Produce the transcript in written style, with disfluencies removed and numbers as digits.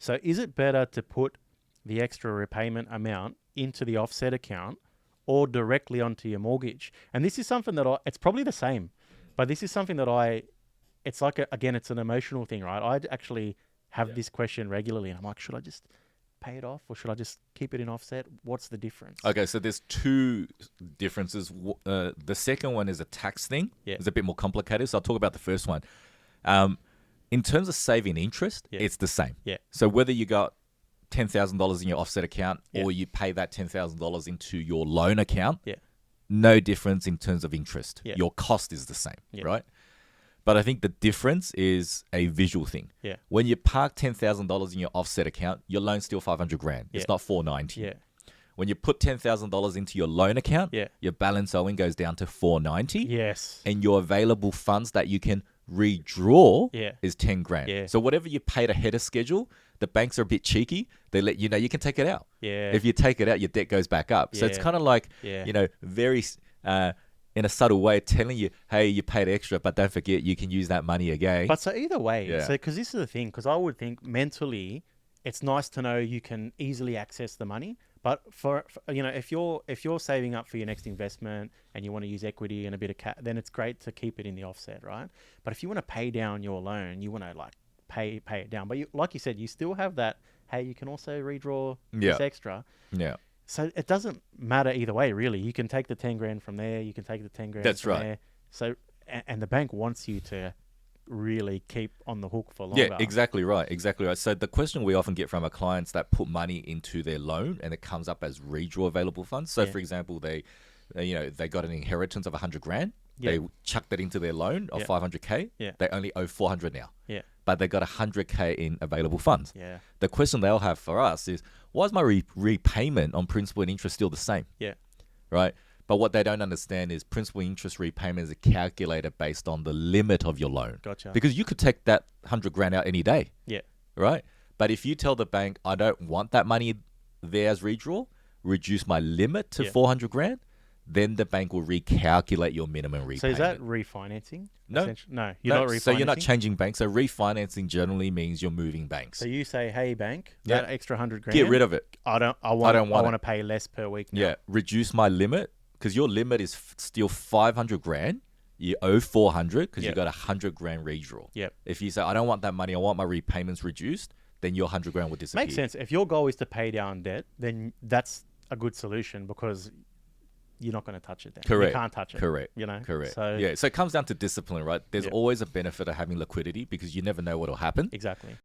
So is it better to put the extra repayment amount into the offset account or directly onto your mortgage? And this is something that it's probably the same, but this is something that it's like, again, it's an emotional thing, right? I actually have this question regularly, and I'm like, should I just pay it off or should I just keep it in offset? What's the difference? Okay, so there's two differences. The second one is a tax thing. Yeah. It's a bit more complicated, so I'll talk about the first one. In terms of saving interest, it's the same. Yeah. So whether you got $10,000 in your offset account Yeah. or you pay that $10,000 into your loan account, Yeah. no difference in terms of interest. Yeah. Your cost is the same, Yeah. right? But I think the difference is a visual thing. Yeah. When you park $10,000 in your offset account, your loan's still $500,000. Yeah. It's not $490,000. Yeah. When you put $10,000 into your loan account, Yeah. your balance owing goes down to $490,000, Yes. and your available funds that you can redraw Yeah. is $10,000. Yeah. So whatever you paid ahead of schedule, the banks are a bit cheeky. They let you know you can take it out. Yeah. If you take it out, your debt goes back up. So it's Yeah. kind of like, Yeah. very in a subtle way telling you, hey, you paid extra, but don't forget you can use that money again. But so either way, Yeah. so because this is the thing, because I would think mentally, it's nice to know you can easily access the money. But for if you're saving up for your next investment and you want to use equity and a bit of cash, then it's great to keep it in the offset, right? But if you want to pay down your loan, you want to like pay it down. But like you said, you still have that. Hey, you can also redraw this extra. Yeah. So it doesn't matter either way, really. You can take the 10 grand from there. You can take the 10 grand That's from right. there. So, and the bank wants you to really keep on the hook for longer. Yeah, exactly right. Exactly right. So the question we often get from our clients that put money into their loan and it comes up as redraw available funds. So for example, they got an inheritance of $100,000. Yeah. They chucked that into their loan of $500K. Yeah. They only owe $400 now. Yeah. But they got $100K in available funds. Yeah. The question they'll have for us is, why is my repayment on principal and interest still the same? Yeah. Right? But what they don't understand is principal interest repayment is calculated based on the limit of your loan. Gotcha. Because you could take that $100,000 out any day. Yeah. Right? But if you tell the bank, I don't want that money there as redraw, reduce my limit to $400,000, then the bank will recalculate your minimum repayment. So is that refinancing? No. No, you're not refinancing. So you're not changing banks. So refinancing generally means you're moving banks. So you say, hey, bank, that extra $100,000. Get rid of it. I want to pay less per week now. Yeah. Reduce my limit because your limit is still $500,000. You owe $400,000 because you got $100,000 redraw. Yep. If you say, I don't want that money, I want my repayments reduced, then your $100,000 will disappear. Makes sense. If your goal is to pay down debt, then that's a good solution because you're not going to touch it then. Correct. You can't touch it. Correct. Correct. So it comes down to discipline, right? There's always a benefit of having liquidity because you never know what will happen. Exactly.